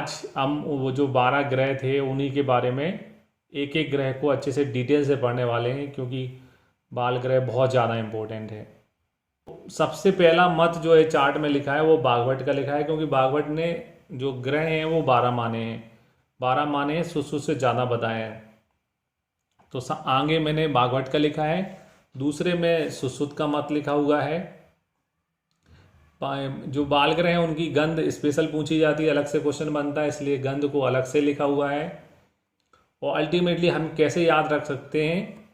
आज हम वो जो 12 ग्रह थे उन्हीं के बारे में एक एक ग्रह को अच्छे से डिटेल से पढ़ने वाले हैं, क्योंकि बाल ग्रह बहुत ज़्यादा इम्पोर्टेंट है। सबसे पहला मत जो है चार्ट में लिखा है वो बागवट का लिखा है, क्योंकि बागवट ने जो ग्रह हैं वो 12 माने हैं, 12 माने सुसु से ज़्यादा बताए हैं। तो आगे मैंने बागवट का लिखा है, दूसरे में सुश्रुत का मत लिखा हुआ है। जो बाल ग्रह हैं उनकी गंध स्पेशल पूछी जाती है, अलग से क्वेश्चन बनता है, इसलिए गंध को अलग से लिखा हुआ है। और अल्टीमेटली हम कैसे याद रख सकते हैं,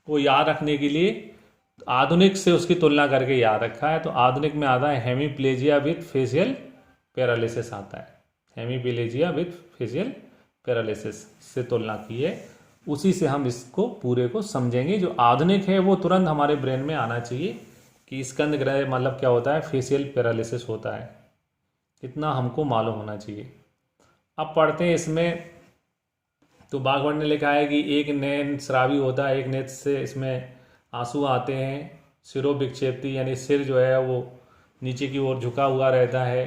वो याद रखने के लिए आधुनिक से उसकी तुलना करके याद रखा है। तो आधुनिक में आता है हेमीप्लेजिया विथ फेशियल पैरालिसिस आता है, हेमीप्लेजिया विथ फेशियल पैरालिसिस से तुलना की है, उसी से हम इसको पूरे को समझेंगे। जो आधुनिक है वो तुरंत हमारे ब्रेन में आना चाहिए कि स्कंद ग्रह मतलब क्या होता है, फेशियल पैरालिसिस होता है, इतना हमको मालूम होना चाहिए। अब पढ़ते हैं इसमें। तो बागवट ने लिखा है कि एक नैन स्रावी होता है, एक नेत्र से इसमें आंसू आते हैं। सिरो विक्षेपती यानी सिर जो है वो नीचे की ओर झुका हुआ रहता है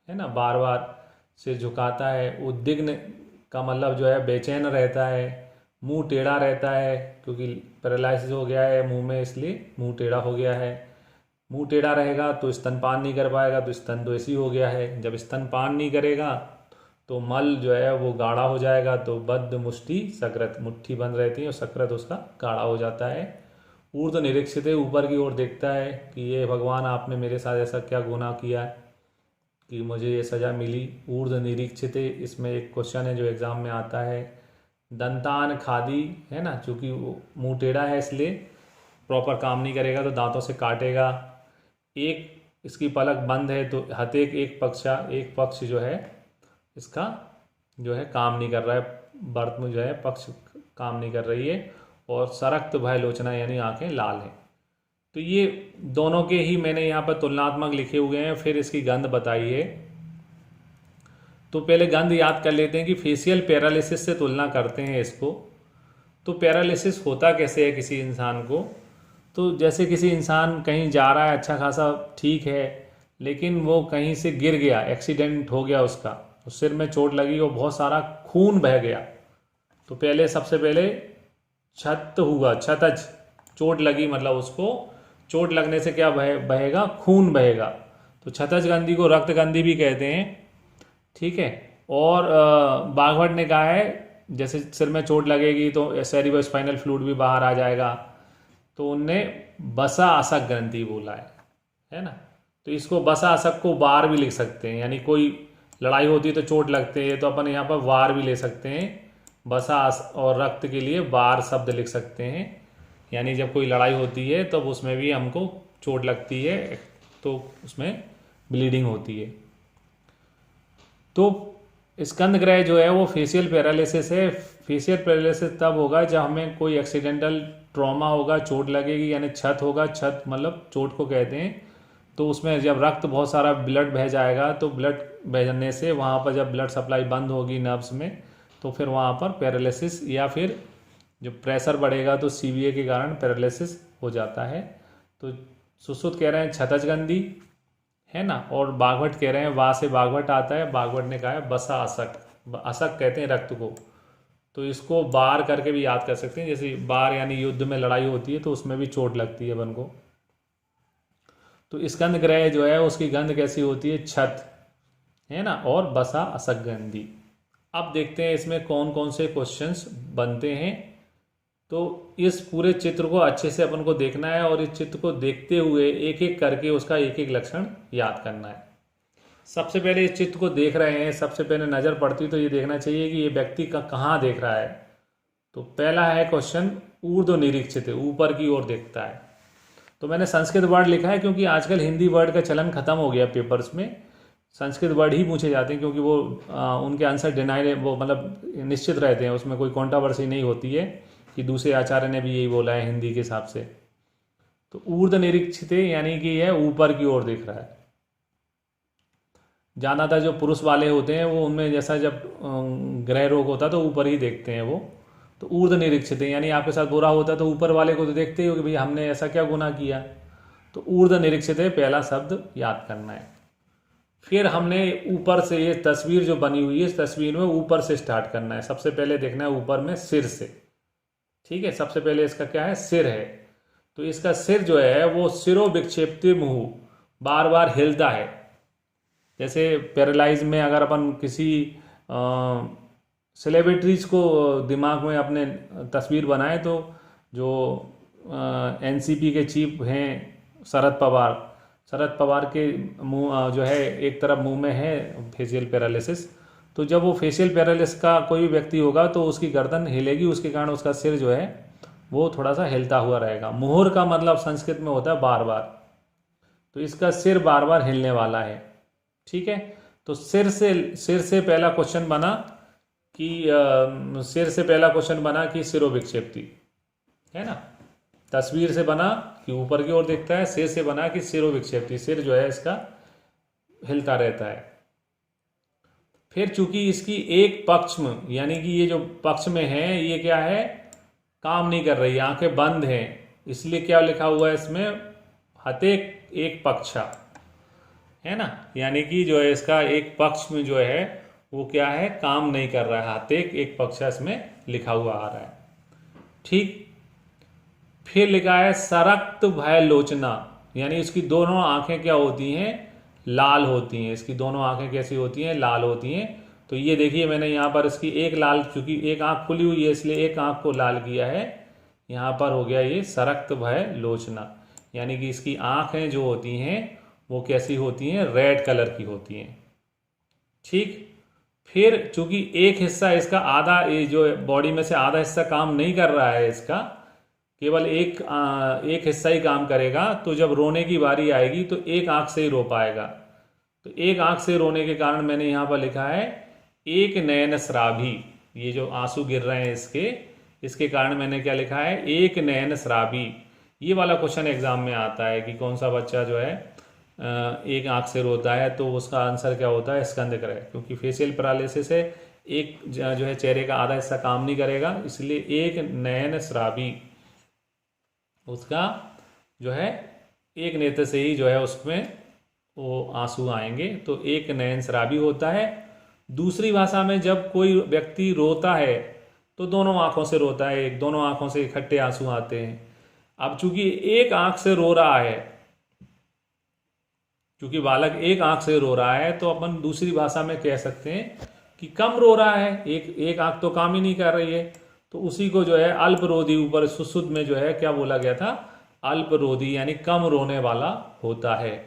ना, बार बार सिर झुकाता है। उद्विग्न का मतलब जो है बेचैन रहता है। मुंह टेढ़ा रहता है, क्योंकि पैरालिसिस हो गया है मुंह में, इसलिए मुंह टेढ़ा हो गया है। मुंह टेढ़ा रहेगा तो स्तनपान नहीं कर पाएगा, तो स्तन तो ऐसी हो गया है। जब स्तनपान नहीं करेगा तो मल जो है वो गाढ़ा हो जाएगा, तो बद्ध मुष्टि सकृत, मुट्ठी बंद रहती है और सकृत उसका गाढ़ा हो जाता है। ऊर्ध्व निरीक्षित है, ऊपर की ओर देखता है कि ये भगवान आपने मेरे साथ ऐसा क्या गुनाह किया कि मुझे ये सज़ा मिली। ऊर्ध्व निरीक्षित है, इसमें एक क्वेश्चन है जो एग्ज़ाम में आता है। दंतान खादी है ना, चूँकि वो मुँह टेढ़ा है इसलिए प्रॉपर काम नहीं करेगा तो दांतों से काटेगा। एक इसकी पलक बंद है, तो हतेक एक पक्ष जो है इसका जो है काम नहीं कर रहा है, बर्त में जो है पक्ष काम नहीं कर रही है। और सरक्त भय लोचना यानी आंखें लाल हैं। तो ये दोनों के ही मैंने यहाँ पर तुलनात्मक लिखे हुए हैं। फिर इसकी गंध बताइए। तो पहले गंध याद कर लेते हैं कि फेशियल पैरालिसिस से तुलना करते हैं इसको। तो पैरालिसिस होता कैसे है किसी इंसान को, तो जैसे किसी इंसान कहीं जा रहा है, अच्छा खासा ठीक है, लेकिन वो कहीं से गिर गया, एक्सीडेंट हो गया उसका, तो सिर में चोट लगी और बहुत सारा खून बह गया। तो पहले सबसे पहले छत हुआ, छतज, चोट लगी, मतलब उसको चोट लगने से क्या बहेगा, खून बहेगा। तो छतज गंधी को रक्त गंधी भी कहते हैं, ठीक है। और बागवट ने कहा है जैसे सिर में चोट लगेगी तो सेरिब्रोस्पाइनल फ्लूइड भी बाहर आ जाएगा, तो उनने बसा असक ग्रंथि बोला है ना। तो इसको बसा असक को वार भी लिख सकते हैं, यानी कोई लड़ाई होती है तो चोट लगते हैं, तो अपन यहाँ पर वार भी ले सकते हैं। बसा और रक्त के लिए वार शब्द लिख सकते हैं, यानी जब कोई लड़ाई होती है तो उसमें भी हमको चोट लगती है, तो उसमें ब्लीडिंग होती है। तो स्कंद ग्रह जो है वो फेशियल पैरालिसिस है। फेशियल पैरालिसिस तब होगा जब हमें कोई एक्सीडेंटल ट्रॉमा होगा, चोट लगेगी, यानी छत होगा, छत मतलब चोट को कहते हैं। तो उसमें जब रक्त बहुत सारा ब्लड बह जाएगा, तो ब्लड बहने से वहाँ पर जब ब्लड सप्लाई बंद होगी नर्व्स में, तो फिर वहाँ पर पैरालिसिस, या फिर जो प्रेशर बढ़ेगा तो सीवीए के कारण पैरालिसिस हो जाता है। तो सुश्रुत कह रहे हैं छतजगंधी है ना, और बागवट कह रहे हैं वाह से बागवट आता है। बागवट ने कहा है बसा असक, असक कहते हैं रक्त को। तो इसको बार करके भी याद कर सकते हैं, जैसे बार यानी युद्ध में लड़ाई होती है तो उसमें भी चोट लगती है अपन को। तो स्कंद ग्रह जो है उसकी गंध कैसी होती है, छत है ना, और बसा असक गंधी। अब देखते हैं इसमें कौन कौन से क्वेश्चंस बनते हैं। तो इस पूरे चित्र को अच्छे से अपन को देखना है, और इस चित्र को देखते हुए एक एक करके उसका एक एक लक्षण याद करना है। सबसे पहले इस चित्र को देख रहे हैं, सबसे पहले नज़र पड़ती तो ये देखना चाहिए कि ये व्यक्ति का कहाँ देख रहा है। तो पहला है क्वेश्चन, ऊर्ध्व निरीक्षित है, ऊपर की ओर देखता है। तो मैंने संस्कृत वर्ड लिखा है क्योंकि आजकल हिंदी वर्ड का चलन खत्म हो गया, पेपर्स में संस्कृत वर्ड ही पूछे जाते हैं, क्योंकि वो उनके आंसर डिनाइड, वो मतलब निश्चित रहते हैं, उसमें कोई कॉन्ट्रोवर्सी नहीं होती है कि दूसरे आचार्य ने भी यही बोला है हिंदी के हिसाब से। तो ऊर्ध्व निरीक्षित यानी कि यह ऊपर की ओर देख रहा है। ज़्यादातर जो पुरुष वाले होते हैं वो उनमें जैसा जब ग्रह रोग होता है तो ऊपर ही देखते हैं वो। तो ऊर्ध्व निरीक्षित यानी आपके साथ बुरा होता है तो ऊपर वाले को तो देखते ही हो कि भाई हमने ऐसा क्या गुनाह किया। तो ऊर्ध्व निरीक्षित पहला शब्द याद करना है। फिर हमने ऊपर से ये तस्वीर जो बनी हुई है, इस तस्वीर में ऊपर से स्टार्ट करना है। सबसे पहले देखना है ऊपर में सिर से। ठीक है, सबसे पहले इसका क्या है, सिर है। तो इसका सिर जो है वो सिरो विक्षेप्ति मुंह, बार बार हिलता है। जैसे पैरालाइज में अगर अपन किसी सेलिब्रिटीज को दिमाग में अपने तस्वीर बनाए, तो जो एनसीपी के चीफ हैं शरद पवार के मुंह जो है एक तरफ मुंह में है फेशियल पैरालिसिस। तो जब वो फेशियल पैरालिसिस का कोई भी व्यक्ति होगा तो उसकी गर्दन हिलेगी, उसके कारण उसका सिर जो है वो थोड़ा सा हिलता हुआ रहेगा। मुहर का मतलब संस्कृत में होता है बार बार, तो इसका सिर बार बार हिलने वाला है। ठीक है, तो सिर से पहला क्वेश्चन बना कि सिरो विक्षेप्ति, है ना। तस्वीर से बना कि ऊपर की ओर दिखता है, सिर से बना कि सिरो विक्षेप्ति, सिर जो है इसका हिलता रहता है। फिर चूंकि इसकी एक पक्ष में, यानी कि ये जो पक्ष में है ये क्या है, काम नहीं कर रही, आंखें बंद हैं, इसलिए क्या लिखा हुआ है इसमें, हतेक एक पक्षा, है ना। यानी कि जो है इसका एक पक्ष में जो है वो क्या है, काम नहीं कर रहा है, हतेक एक पक्षा इसमें लिखा हुआ आ रहा है। ठीक, फिर लिखा है सरक्त भय लोचना, यानी इसकी दोनों आंखें क्या होती हैं, लाल होती हैं। इसकी दोनों आंखें कैसी होती हैं, लाल होती हैं। तो ये देखिए मैंने यहाँ पर इसकी एक लाल, चूंकि एक आंख खुली हुई है इसलिए एक आंख को लाल किया है, यहाँ पर हो गया ये सरक्त भय लोचना, यानी कि इसकी आंखें जो होती हैं वो कैसी होती हैं, रेड कलर की होती हैं। ठीक, फिर चूंकि एक हिस्सा इसका आधा, ये जो बॉडी में से आधा हिस्सा काम नहीं कर रहा है, इसका केवल एक हिस्सा ही काम करेगा, तो जब रोने की बारी आएगी तो एक आंख से ही रो पाएगा। तो एक आंख से रोने के कारण मैंने यहाँ पर लिखा है एक नयन श्रावी, ये जो आंसू गिर रहे हैं इसके कारण मैंने क्या लिखा है, एक नयन श्रावी। ये वाला क्वेश्चन एग्जाम में आता है कि कौन सा बच्चा जो है एक आंख से रोता है, तो उसका आंसर क्या होता है, स्कंदक्रय, क्योंकि फेशियल पैरालिसिस से एक जो है चेहरे का आधा हिस्सा काम नहीं करेगा, इसलिए एक नयन श्रावी, उसका जो है एक नेत्र से ही जो है उसमें वो आंसू आएंगे, तो एक नयन श्रावी होता है। दूसरी भाषा में जब कोई व्यक्ति रोता है तो दोनों आंखों से रोता है, दोनों आंखों से इकट्ठे आंसू आते हैं। अब चूंकि एक आंख से रो रहा है, क्योंकि बालक एक आंख से रो रहा है, तो अपन दूसरी भाषा में कह सकते हैं कि कम रो रहा है, एक आंख तो काम ही नहीं कर रही है, तो उसी को जो है अल्परोधी, ऊपर सुश्रुत में जो है क्या बोला गया था, अल्परोधी, यानी कम रोने वाला होता है।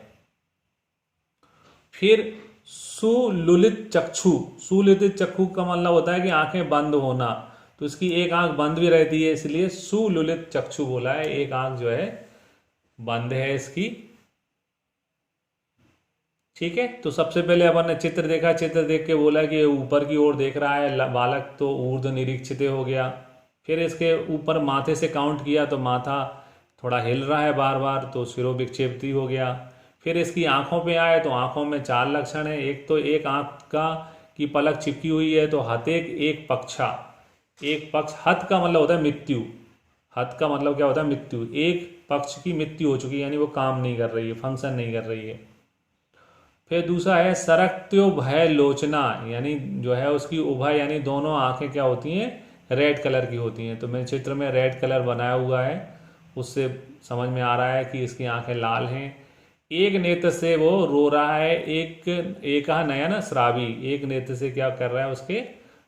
फिर सुलुलित चक्षु, सुलुलित चक्षु का मतलब होता है कि आंखें बंद होना, तो इसकी एक आंख बंद भी रहती है, इसलिए सुलुलित चक्षु बोला है, एक आंख जो है बंद है इसकी। ठीक है, तो सबसे पहले अपन ने चित्र देखा, चित्र देख के बोला कि ऊपर की ओर देख रहा है बालक, तो ऊर्ध्व निरीक्षित हो गया। फिर इसके ऊपर माथे से काउंट किया तो माथा थोड़ा हिल रहा है बार बार, तो सिरो विक्षेप्ति हो गया। फिर इसकी आंखों पे आए तो आंखों में 4 लक्षण है, एक तो एक आंख का की पलक चिपकी हुई है, तो हतेक एक पक्षा, एक पक्ष, हत का मतलब होता है मृत्यु, हत का मतलब क्या होता है, मृत्यु, एक पक्ष की मृत्यु हो चुकी है, यानी वो काम नहीं कर रही है, फंक्शन नहीं कर रही है। फिर दूसरा है सरक्त्यो भय लोचना, यानी जो है उसकी उभय, यानी दोनों आंखें क्या होती हैं, रेड कलर की होती हैं। तो मैंने चित्र में रेड कलर बनाया हुआ है, उससे समझ में आ रहा है कि इसकी आंखें लाल हैं। एक नेत्र से वो रो रहा है, एक नयन श्रावी, एक नेत्र से क्या कर रहा है, उसके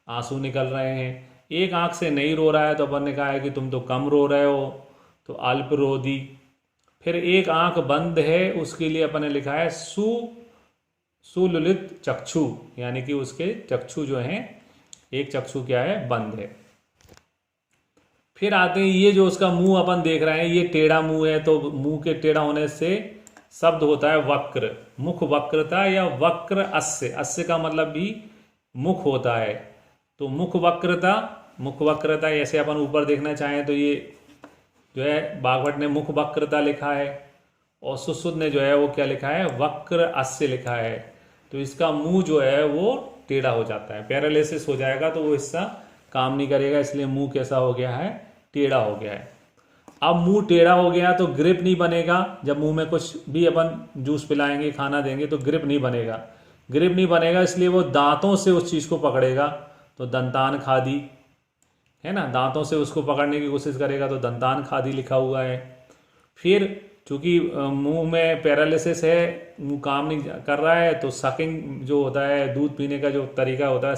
आंसू निकल रहे हैं। एक आंख से नहीं रो रहा है, तो अपन ने कहा है कि तुम तो कम रो रहे हो, तो अल्परोधी। फिर एक आंख बंद है, उसके लिए अपन ने लिखा है सुलुलित चक्षु, यानी कि उसके चक्षु जो हैं, एक चक्षु क्या है, बंद है। फिर आते हैं ये जो उसका मुंह अपन देख रहे हैं, ये टेढ़ा मुंह है, तो मुंह के टेढ़ा होने से शब्द होता है वक्र, मुख वक्रता या वक्र अस्य, अस्य का मतलब भी मुख होता है, तो मुख वक्रता ऐसे अपन ऊपर देखना चाहें तो ये जो है बागभट्ट ने मुख वक्रता लिखा है, और सुश्रुत ने जो है वो क्या लिखा है, वक्र अस्य लिखा है। तो इसका मुंह जो है वो टेढ़ा हो जाता है, पैरालिसिस हो जाएगा तो वो हिस्सा काम नहीं करेगा, इसलिए मुंह कैसा हो गया है, टेढ़ा हो गया है। अब मुंह टेढ़ा हो गया तो ग्रिप नहीं बनेगा, जब मुंह में कुछ भी अपन जूस पिलाएंगे, खाना देंगे तो ग्रिप नहीं बनेगा, ग्रिप नहीं बनेगा इसलिए वो दांतों से उस चीज़ को पकड़ेगा, तो दंतान खादी है ना, दांतों से उसको पकड़ने की कोशिश करेगा तो दंतान खादी लिखा हुआ है। फिर चूंकि मुंह में पैरालिसिस है, मुंह काम नहीं कर रहा है, तो सकिंग जो होता है, दूध पीने का जो तरीका होता है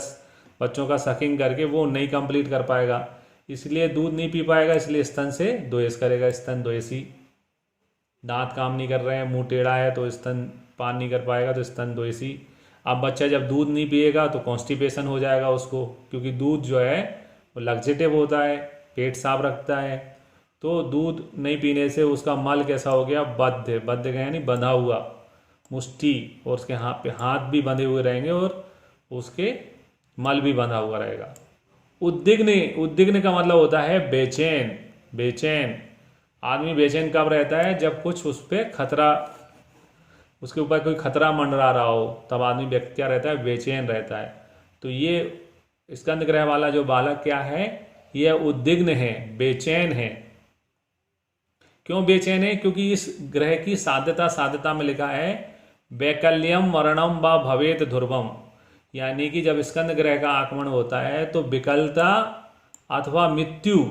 बच्चों का, सकिंग करके वो नहीं कंप्लीट कर पाएगा, इसलिए दूध नहीं पी पाएगा, इसलिए स्तन से द्वेष करेगा, स्तन द्वेषी। दांत काम नहीं कर रहे हैं, मुंह टेढ़ा है, तो स्तन पान नहीं कर पाएगा, तो स्तन द्वेषी। अब बच्चा जब दूध नहीं पिएगा तो कॉन्स्टिपेशन हो जाएगा उसको, क्योंकि दूध जो है वो लग्जेटिव होता है, पेट साफ रखता है, तो दूध नहीं पीने से उसका मल कैसा हो गया, बद्ध, बद्ध का यानी बंधा हुआ, मुष्टि, और उसके हाथ भी बंधे हुए रहेंगे और उसके मल भी बंधा हुआ रहेगा। उद्विग्न, उद्विग्न का मतलब होता है बेचैन, बेचैन। आदमी बेचैन कब रहता है, जब कुछ उस पर खतरा, उसके ऊपर कोई खतरा मंडरा रहा हो, तब आदमी व्यक्ति क्या रहता है, बेचैन रहता है। तो ये स्कंद ग्रह वाला जो बालक क्या है, यह उद्विग्न है, बेचैन है। क्यों बेचैन है, क्योंकि इस ग्रह की साध्यता में लिखा है वैकल्यम मरणम व भवेत ध्रुवम, यानी कि जब स्कंद ग्रह का आगमन होता है तो विकलता अथवा मृत्यु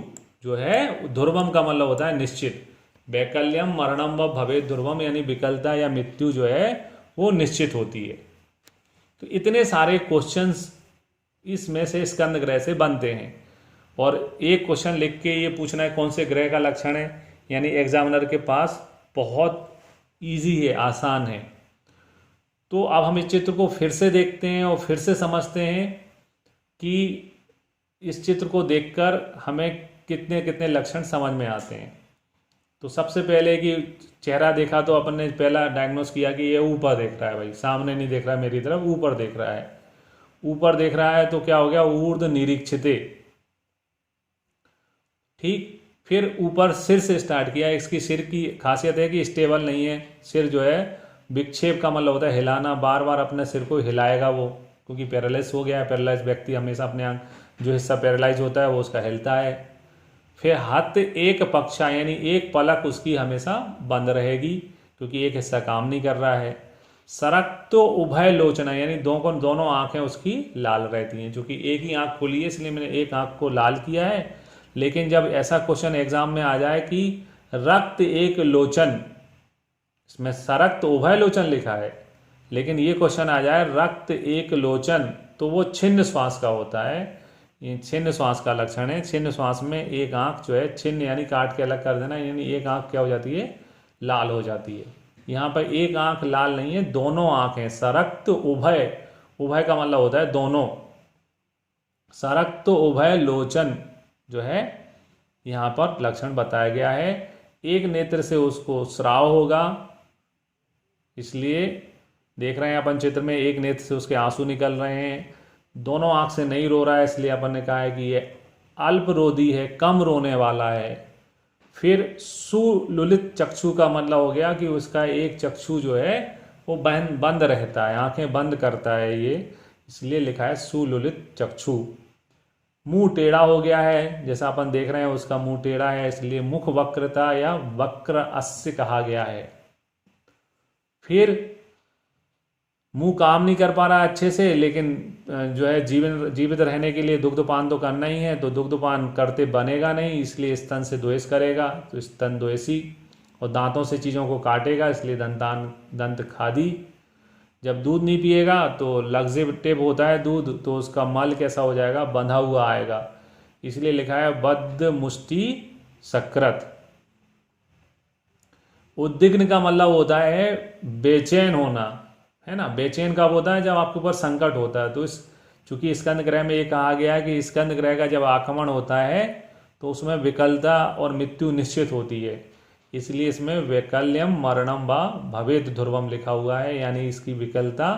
जो है, ध्रुवम का मतलब होता है निश्चित, वैकल्यम मरणम व भवेत ध्रुवम, यानी विकलता या मृत्यु जो है वो निश्चित होती है। तो इतने सारे क्वेश्चंस इसमें से स्कंद ग्रह से बनते हैं, और एक क्वेश्चन लिख के ये पूछना है कौन से ग्रह का लक्षण है, यानी एग्जामिनर के पास बहुत इजी है, आसान है। तो अब हम इस चित्र को फिर से देखते हैं और फिर से समझते हैं कि इस चित्र को देखकर हमें कितने कितने लक्षण समझ में आते हैं। तो सबसे पहले कि चेहरा देखा तो अपन ने पहला डायग्नोस किया कि ये ऊपर देख रहा है, भाई सामने नहीं देख रहा है मेरी तरफ, ऊपर देख रहा है। ऊपर देख रहा है तो क्या हो गया, ऊर्ध्व निरीक्षिते, ठीक। फिर ऊपर सिर से स्टार्ट किया, इसकी सिर की खासियत है कि स्टेबल नहीं है, सिर जो है विक्षेप का मतलब होता है हिलाना, बार बार अपने सिर को हिलाएगा वो, क्योंकि पैरालाइज हो गया है। पैरालाइज व्यक्ति हमेशा अपने जो हिस्सा पैरालाइज होता है वो उसका हिलता है। फिर हाथ एक पक्षा, यानी एक पलक उसकी हमेशा बंद रहेगी, क्योंकि एक हिस्सा काम नहीं कर रहा है। सरक तो उभय लोचना, यानी दोनों आंखें उसकी लाल रहती हैं, क्योंकि एक ही आंख खुली है इसलिए मैंने एक आंख को लाल किया है। लेकिन जब ऐसा क्वेश्चन एग्जाम में आ जाए कि रक्त एक लोचन, इसमें सरक तो उभय लोचन लिखा है, लेकिन ये क्वेश्चन आ जाए रक्त एक लोचन, तो वो छिन्न श्वास का होता है। ये छिन्न श्वास का लक्षण है। छिन्न श्वास में एक आंख जो है, छिन्न यानी काट के अलग कर देना, यानी एक आंख क्या हो जाती है, लाल हो जाती है। यहाँ पर एक आंख लाल नहीं है, दोनों आंखें सरक्त उभय, उभय का मतलब होता है दोनों, सरक्त उभय लोचन जो है यहाँ पर लक्षण बताया गया है। एक नेत्र से उसको स्राव होगा, इसलिए देख रहे हैं अपन चित्र में, एक नेत्र से उसके आंसू निकल रहे हैं। दोनों आंख से नहीं रो रहा है, इसलिए अपन ने कहा है कि ये अल्परोधी है, कम रोने वाला है। फिर सुलुलित चक्षु का मतलब हो गया कि उसका एक चक्षु जो है वो बंद रहता है, आंखें बंद करता है ये, इसलिए लिखा है सुलुलित चक्षु। मुंह टेढ़ा हो गया है, जैसा अपन देख रहे हैं उसका मुंह टेढ़ा है, इसलिए मुख वक्रता या वक्र अस्य कहा गया है। फिर मुंह काम नहीं कर पा रहा अच्छे से, लेकिन जो है जीवित रहने के लिए दुग्धपान तो करना ही है, तो दुग्धपान करते बनेगा नहीं, इसलिए स्तन से द्वेष करेगा, तो स्तन द्वेषी। और दांतों से चीज़ों को काटेगा, इसलिए दंत खादी। जब दूध नहीं पिएगा तो लग्जेटिव होता है दूध, तो उसका मल कैसा हो जाएगा, बंधा हुआ आएगा, इसलिए लिखा है बद्ध मुष्टि सकृत। उद्विग्न का मतलब होता है बेचैन होना, है ना। बेचैन कब होता है, जब आपके ऊपर संकट होता है। तो चूंकि स्कंद ग्रह में ये कहा गया है कि स्कंद ग्रह का जब आक्रमण होता है तो उसमें विकलता और मृत्यु निश्चित होती है, इसलिए इसमें वैकल्यम मरणम व भवेत ध्रुवम लिखा हुआ है, यानी इसकी विकलता,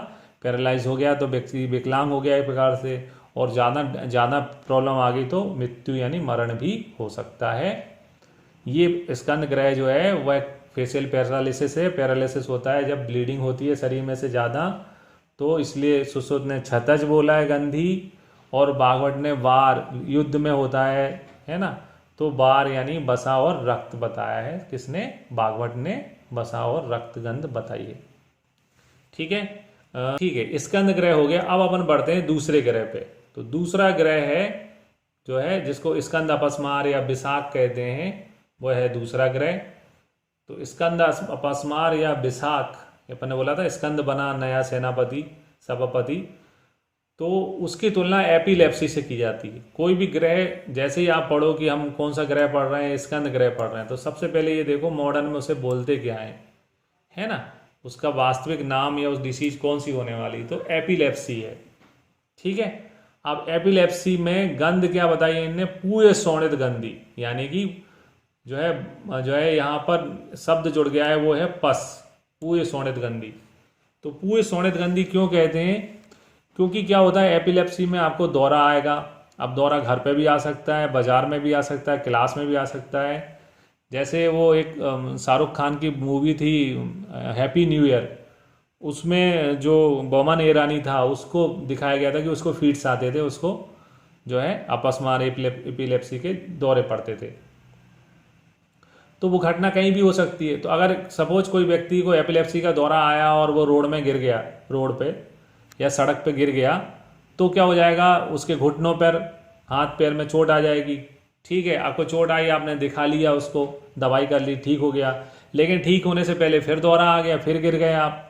पैरालाइज हो गया तो व्यक्ति विकलांग हो गया एक प्रकार से, और ज़्यादा प्रॉब्लम आ गई तो मृत्यु यानी मरण भी हो सकता है। ये स्कंद ग्रह जो है वह फेशियल पैरालिसिस है। पैरालिसिस होता है जब ब्लीडिंग होती है शरीर में से ज़्यादा, तो इसलिए सुश्रुत ने छतज बोला है गंधी, और बागवट ने वार, युद्ध में होता है ना, तो बार यानी बसा और रक्त बताया है। किसने, बागवट ने बसा और रक्त गंध बताई है। ठीक है, ठीक है, स्कंद ग्रह हो गया। अब अपन बढ़ते हैं दूसरे ग्रह पे। तो दूसरा ग्रह है जो है जिसको स्कंद अपस्मार या विशाख कहते हैं, वो है दूसरा ग्रह। तो स्कंद अपस्मार या विशाख, अपन ने बोला था स्कंद बना नया सेनापति सभापति, तो उसकी तुलना एपिलेप्सी से की जाती है। कोई भी ग्रह, जैसे ही आप पढ़ो कि हम कौन सा ग्रह पढ़ रहे हैं, स्कंद ग्रह पढ़ रहे हैं, तो सबसे पहले ये देखो मॉडर्न में उसे बोलते क्या है ना, उसका वास्तविक नाम या उस डिसीज कौन सी होने वाली, तो एपिलेप्सी है। ठीक है, अब एपिलेप्सी में गंध क्या बताई है इनने, पूरे शोणित गंधी, यानी कि जो है यहाँ पर शब्द जुड़ गया है वो है पस, पूरे शोणित गंधी। तो पूरे शोणित गंधी क्यों कहते हैं, क्योंकि क्या होता है एपिलेप्सी में आपको दौरा आएगा। अब दौरा घर पे भी आ सकता है, बाजार में भी आ सकता है, क्लास में भी आ सकता है। जैसे वो एक शाहरुख खान की मूवी थी हैप्पी न्यू ईयर, उसमें जो बोमन ईरानी था उसको दिखाया गया था कि उसको फीट्स आते थे, उसको जो है अपस्मार एपिलेप्सी के दौरे पड़ते थे। तो वो घटना कहीं भी हो सकती है। तो अगर सपोज कोई व्यक्ति को एपिलेप्सी का दौरा आया और वो रोड में गिर गया, रोड पे या सड़क पे गिर गया, तो क्या हो जाएगा, उसके घुटनों पर हाथ पैर में चोट आ जाएगी। ठीक है, आपको चोट आई, आपने दिखा लिया, उसको दवाई कर ली, ठीक हो गया, लेकिन ठीक होने से पहले फिर दौरा आ गया, फिर गिर गए आप,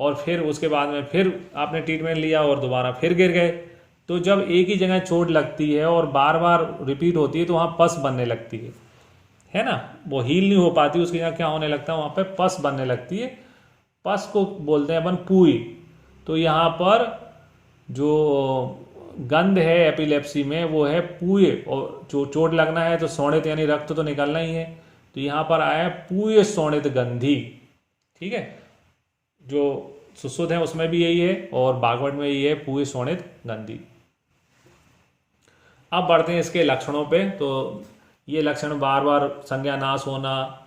और फिर उसके बाद में फिर आपने ट्रीटमेंट लिया और दोबारा फिर गिर गए। तो जब एक ही जगह चोट लगती है और बार बार रिपीट होती है तो वहाँ पस बनने लगती है ना, वो हील नहीं हो पाती, उसकी जगह क्या होने लगता है, वहाँ पे पस बनने लगती है। पस को बोलते हैं अपन पूई। तो यहाँ पर जो गंध है एपिलेप्सी में वो है पूये, और जो चोट लगना है तो शोणित यानी रक्त तो निकलना ही है, तो यहाँ पर आया है पूये शोणित गंधी। ठीक है, जो सुश्रुत है उसमें भी यही है और बागवट में यही है पूये शोणित गंधी। अब बढ़ते हैं इसके लक्षणों पे। तो ये लक्षण बार बार संज्ञा नाश होना,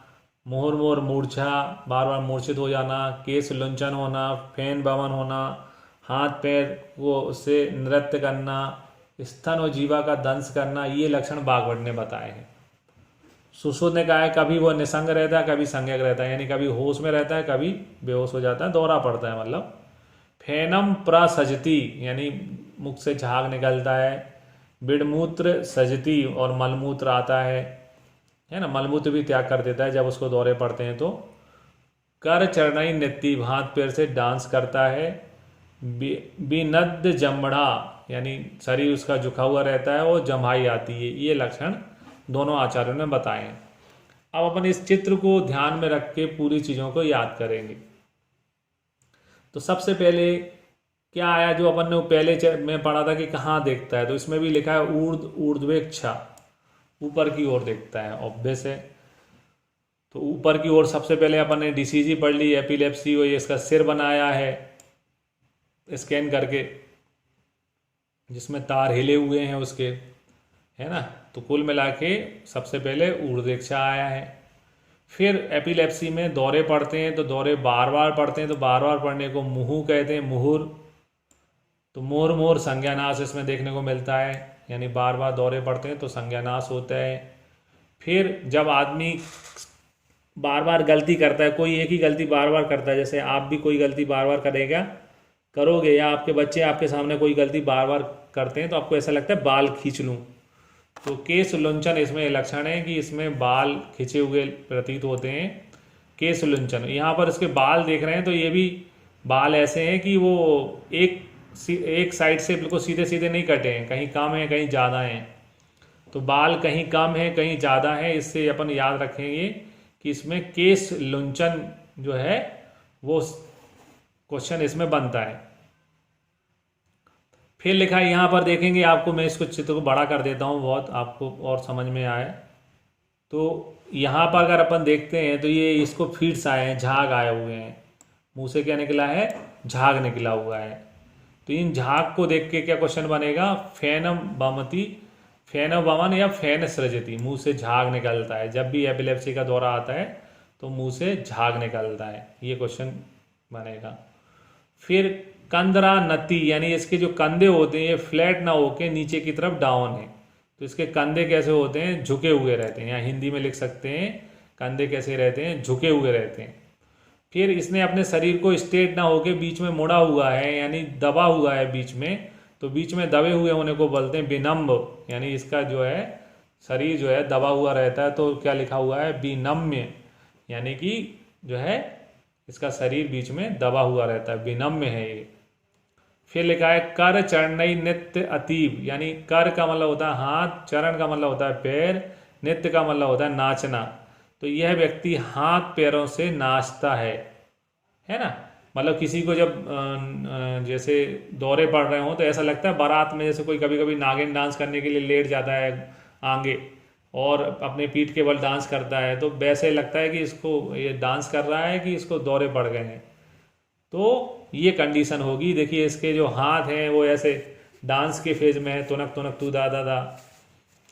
मुहुर्मुहुर मूर्छा, बार बार मूर्छित हो जाना, केश लुंचन होना, फैन भवन होना, हाथ पैर को से नृत्य करना, स्तन और जीवा का दंश करना, ये लक्षण बागवट ने बताए हैं। सुश्रुत ने कहा है कभी वो निसंग रहता है, कभी संज्ञक रहता है, यानी कभी होश में रहता है, कभी बेहोश हो जाता है, दौरा पड़ता है मतलब। फेनम प्रसजती, यानी मुख से झाग निकलता है। बिड़मूत्र सजती, और मलमूत्र आता है ना, मलमूत्र भी त्याग कर देता है जब उसको दौरे पड़ते हैं। तो कर चरणई नित्य, हाथ पैर से डांस करता है। बिनद जमड़ा, यानी शरीर उसका झुका हुआ रहता है और जम्हाई आती है। ये लक्षण दोनों आचार्यों ने बताए हैं। अब अपन इस चित्र को ध्यान में रख के पूरी चीज़ों को याद करेंगे। तो सबसे पहले क्या आया, जो अपन ने पहले में पढ़ा था कि कहाँ देखता है, तो इसमें भी लिखा है ऊर्ध्वेक्षा, ऊपर की ओर देखता है, ऑब्वियस है। तो ऊपर की ओर सबसे पहले अपन ने डीसीजी पढ़ ली, एपिलेप्सी हो, ये इसका सिर बनाया है स्कैन करके, जिसमें तार हिले हुए हैं उसके, है ना। तो कुल मिला के सबसे पहले ऊर्ध्वेक्षा आया है। फिर एपिलेप्सी में दौरे पड़ते हैं, तो दौरे बार बार पड़ते हैं, तो बार बार पड़ने को मुहु कहते हैं, मुहुर। तो मुहुर्मुहुर संज्ञानाश इसमें देखने को मिलता है, यानी बार बार दौरे पड़ते हैं तो संज्ञानाश होता है। फिर जब आदमी बार बार गलती करता है, कोई एक ही गलती बार बार करता है, जैसे आप भी कोई गलती बार बार करोगे, या आपके बच्चे आपके सामने कोई गलती बार बार करते हैं, तो आपको ऐसा लगता है बाल खींच लूँ। तो केश लुंचन इसमें लक्षण है कि इसमें बाल खिंचे हुए प्रतीत होते हैं। केश लुंचन, यहाँ पर इसके बाल देख रहे हैं, तो ये भी बाल ऐसे हैं कि वो एक साइड से बिल्कुल सीधे सीधे नहीं कटे हैं, कहीं कम है कहीं ज़्यादा हैं। तो बाल कहीं कम है कहीं ज़्यादा है, इससे अपन याद रखेंगे कि इसमें केश लुंचन जो है वो क्वेश्चन इसमें बनता है। फिर लिखा है यहाँ पर, देखेंगे आपको, मैं इसको चित्र को बड़ा कर देता हूँ बहुत, आपको और समझ में आए। तो यहाँ पर अगर अपन देखते हैं तो ये इसको फीड्स आए हैं, झाग आए हुए हैं, मुंह से क्या निकला है, झाग निकला हुआ है। तो इन झाग को देख के क्या क्वेश्चन बनेगा, फेनम बमती, फेनम बमन या फेन सृजती, मुंह से झाग निकलता है। जब भी एपिलेप्सी का दौरा आता है तो मुंह से झाग निकलता है, ये क्वेश्चन बनेगा। फिर कंदरा नती, यानी इसके जो कंधे होते हैं ये फ्लैट ना होके नीचे की तरफ डाउन है, तो इसके कंधे कैसे होते हैं, झुके हुए रहते हैं, या हिंदी में लिख सकते हैं कंधे कैसे रहते हैं, झुके हुए रहते हैं। फिर इसने अपने शरीर को स्ट्रेट ना होके बीच में मुड़ा हुआ है, यानी दबा हुआ है बीच में, तो बीच में दबे हुए होने को बोलते हैं विनम्ब, यानी इसका जो है शरीर जो है दबा हुआ रहता है। तो क्या लिखा हुआ है, विनम्य, यानी कि जो है इसका शरीर बीच में दबा हुआ रहता है, विनम्य है ये। फिर लिखा है कर चरणई नित्य अतीब, यानी कर का मतलब होता है हाथ, चरण का मतलब होता है पैर, नित्य का मतलब होता है नाचना। तो यह व्यक्ति हाथ पैरों से नाचता है ना। मतलब किसी को जब जैसे दौरे पड़ रहे हो तो ऐसा लगता है बारात में, जैसे कोई कभी कभी नागिन डांस करने के लिए लेट जाता है आगे और अपने पीठ के बल डांस करता है, तो वैसे लगता है कि इसको ये डांस कर रहा है कि इसको दौरे पड़ गए हैं। तो ये कंडीशन होगी। देखिए इसके जो हाथ हैं वो ऐसे डांस के फेज में है, तुनक तुनक तू दा दा दा,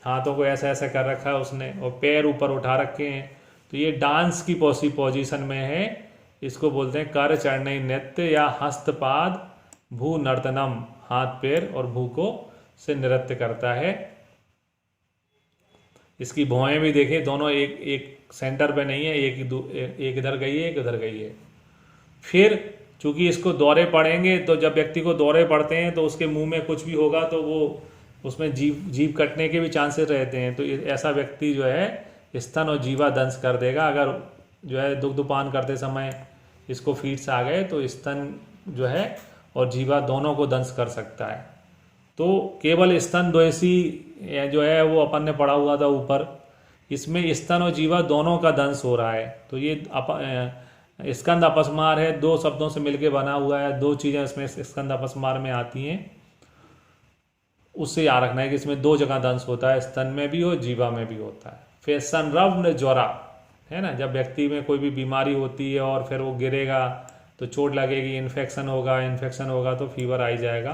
हाथों को ऐसा ऐसा कर रखा है उसने, और पैर ऊपर उठा रखे हैं, तो ये डांस की पोजीशन में है। इसको बोलते हैं कर चरणई नृत्य या हस्तपाद भू नर्तनम, हाथ पैर और भू को से नृत्य करता है। इसकी भुआएं भी देखें, दोनों एक एक सेंटर पे नहीं है, एक इधर गई है, एक उधर गई है। फिर चूंकि इसको दौरे पड़ेंगे, तो जब व्यक्ति को दौरे पड़ते हैं तो उसके मुंह में कुछ भी होगा तो वो उसमें जीभ कटने के भी चांसेस रहते हैं। तो ऐसा व्यक्ति जो है स्तन और जीवा दंश कर देगा। अगर जो है दुग्धपान करते समय इसको फीड्स आ गए तो स्तन जो है और जीवा दोनों को दंश कर सकता है। तो केवल स्तन द्वैसी जो है वो अपन ने पढ़ा हुआ था ऊपर, इसमें स्तन और जीवा दोनों का दंश हो रहा है। तो ये स्कंद अपस्मार है, दो शब्दों से मिलकर बना हुआ है, दो चीज़ें इसमें स्कंद अपस्मार में आती हैं। उससे याद रखना है कि इसमें दो जगह दंश होता है, स्तन में भी और जीवा में भी होता है। फिर संरव्न ज्वरा है ना, जब व्यक्ति में कोई भी बीमारी होती है और फिर वो गिरेगा तो चोट लगेगी, इन्फेक्शन होगा तो फीवर आ ही जाएगा।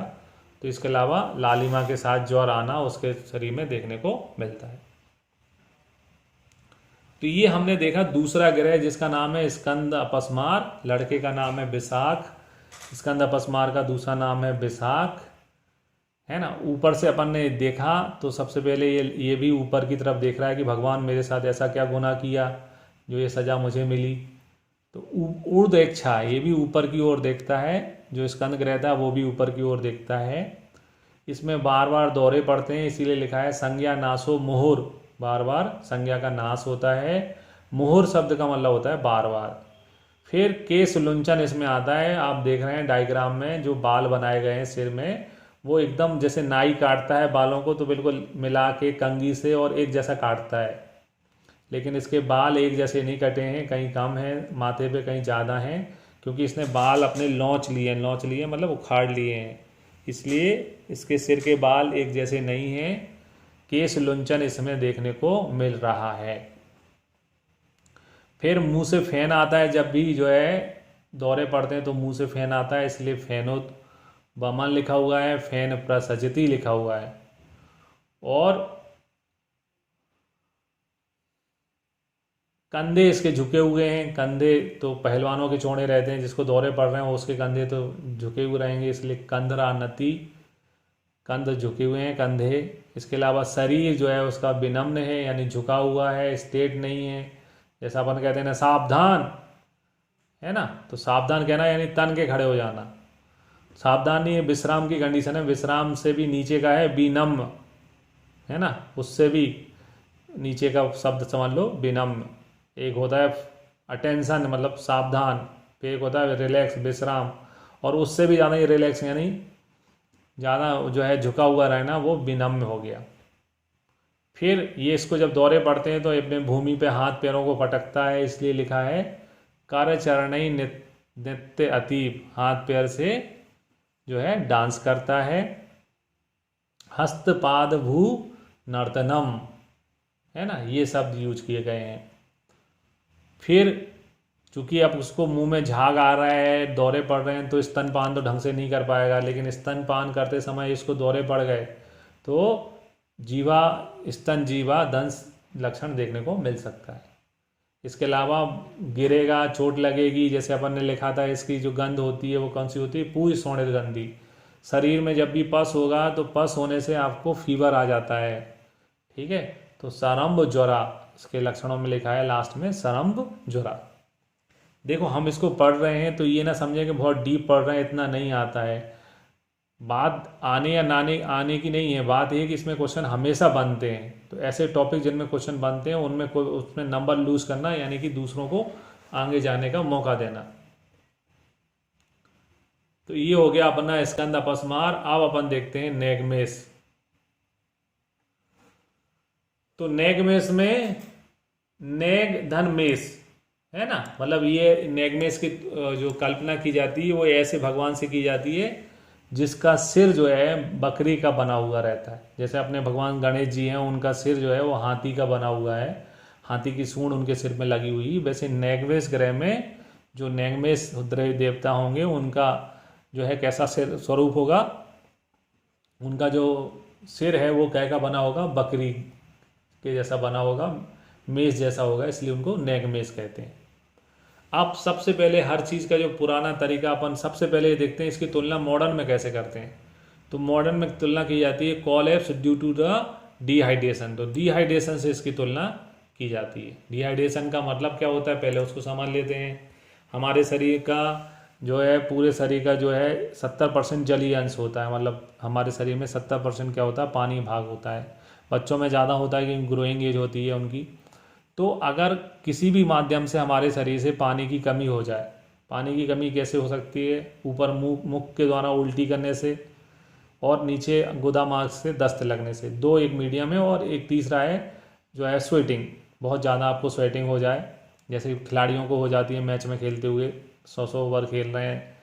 तो इसके अलावा लालिमा के साथ ज्वर आना उसके शरीर में देखने को मिलता है। तो ये हमने देखा दूसरा ग्रह जिसका नाम है स्कंद अपस्मार, लड़के का नाम है विशाख, स्कंद अपस्मार का दूसरा नाम है विशाख, है ना। ऊपर से अपन ने देखा तो सबसे पहले ये भी ऊपर की तरफ देख रहा है कि भगवान मेरे साथ ऐसा क्या गुनाह किया जो ये सज़ा मुझे मिली। तो ऊर्ध्व इच्छा, ये भी ऊपर की ओर देखता है, जो स्कंद ग्रह था वो भी ऊपर की ओर देखता है। इसमें बार बार दौरे पड़ते हैं, इसीलिए लिखा है संज्ञा नाशो मुहुर, बार बार संज्ञा का नाश होता है। मुहुर शब्द का मतलब होता है बार बार। फिर केश लुंचन इसमें आता है, आप देख रहे हैं डायग्राम में जो बाल बनाए गए हैं सिर में, वो एकदम जैसे नाई काटता है बालों को तो बिल्कुल मिला के कंघी से और एक जैसा काटता है, लेकिन इसके बाल एक जैसे नहीं कटे हैं, कहीं कम हैं माथे पे, कहीं ज़्यादा हैं, क्योंकि इसने बाल अपने लॉन्च लिए मतलब उखाड़ लिए हैं, इसलिए इसके सिर के बाल एक जैसे नहीं हैं। केश लुंचन इसमें देखने को मिल रहा है। फिर मुंह से फैन आता है, जब भी जो है दौरे पड़ते हैं तो मुंह से फैन आता है, इसलिए फैनोत बमन लिखा हुआ है, फैन प्रसजति लिखा हुआ है। और कंधे इसके झुके हुए हैं, कंधे तो पहलवानों के चौड़े रहते हैं, जिसको दौरे पड़ रहे हैं उसके कंधे तो झुके हुए रहेंगे, इसलिए कंधरा नति, कंध झुके हुए हैं कंधे। इसके अलावा शरीर जो है उसका विनम्र है, यानी झुका हुआ है, स्ट्रेट नहीं है। जैसा अपन कहते हैं ना सावधान, है ना, तो सावधान कहना यानी तन के खड़े हो जाना। सावधान नहीं है, विश्राम की कंडीशन है, विश्राम से भी नीचे का है विनम्र, है ना, उससे भी नीचे का शब्द समझ लो विनम्र। एक होता है अटेंशन मतलब सावधान, फिर एक होता है रिलैक्स विश्राम, और उससे भी ज़्यादा ये रिलैक्स यानी ज़्यादा जो है झुका हुआ रहना, वो विनम्र हो गया। फिर ये इसको जब दौरे पड़ते हैं तो अपने भूमि पे हाथ पैरों को पटकता है, इसलिए लिखा है कार्य चरणई नित्य अतीब, हाथ पैर से जो है डांस करता है। हस्तपाद भू नर्तनम, है ना, ये शब्द यूज किए गए हैं। फिर चूंकि अब उसको मुंह में झाग आ रहा है, दौरे पड़ रहे हैं, तो स्तनपान तो ढंग से नहीं कर पाएगा, लेकिन स्तनपान करते समय इसको दौरे पड़ गए तो जीवा स्तन जीवा दंश लक्षण देखने को मिल सकता है। इसके अलावा गिरेगा, चोट लगेगी, जैसे अपन ने लिखा था इसकी जो गंध होती है वो कौन सी होती है, पूरी सोने गंधी। शरीर में जब भी पस होगा तो पस होने से आपको फीवर आ जाता है, ठीक है। तो सरम्ब ज्वरा इसके लक्षणों में लिखा है लास्ट में सरम्ब ज्वरा। देखो हम इसको पढ़ रहे हैं तो ये ना समझे कि बहुत डीप पढ़ रहे हैं, इतना नहीं आता है। बात आने या नाने आने की नहीं है, बात ये है कि इसमें क्वेश्चन हमेशा बनते हैं। तो ऐसे टॉपिक जिनमें क्वेश्चन बनते हैं उनमें उसमें नंबर लूज करना, यानी कि दूसरों को आगे जाने का मौका देना। तो ये हो गया अपना स्कंद अपस्मार। अब अपन देखते हैं नेगमेस। तो नेगमेस में नेग धन मेष है ना, मतलब ये नेगमेस की जो कल्पना की जाती है वो ऐसे भगवान से की जाती है जिसका सिर जो है बकरी का बना हुआ रहता है। जैसे अपने भगवान गणेश जी हैं, उनका सिर जो है वो हाथी का बना हुआ है, हाथी की सूंड उनके सिर में लगी हुई। वैसे नेगमेस ग्रह में जो नेगमेस रुद्र देवता होंगे उनका जो है कैसा सिर स्वरूप होगा, उनका जो सिर है वो क्या का बना होगा, बकरी के जैसा बना होगा, मेष जैसा होगा, इसलिए उनको नेगमेष कहते हैं। अब सबसे पहले हर चीज़ का जो पुराना तरीका अपन सबसे पहले ये देखते हैं इसकी तुलना मॉडर्न में कैसे करते हैं। तो मॉडर्न में तुलना की जाती है collapse due to the dehydration. तो डिहाइड्रेशन से इसकी तुलना की जाती है। डिहाइड्रेशन का मतलब क्या होता है पहले उसको समझ लेते हैं। हमारे शरीर का जो है, पूरे शरीर का जो है 70% जलीय अंश होता है, मतलब हमारे शरीर में 70% क्या होता है, पानी भाग होता है। बच्चों में ज़्यादा होता है क्योंकि ग्रोइंग एज होती है उनकी। तो अगर किसी भी माध्यम से हमारे शरीर से पानी की कमी हो जाए, पानी की कमी कैसे हो सकती है, ऊपर मुख के द्वारा उल्टी करने से और नीचे गुदा मार्ग से दस्त लगने से, दो एक मीडियम है, और एक तीसरा है जो है स्वेटिंग, बहुत ज़्यादा आपको स्वेटिंग हो जाए, जैसे खिलाड़ियों को हो जाती है मैच में खेलते हुए, 100 ओवर खेल रहे हैं,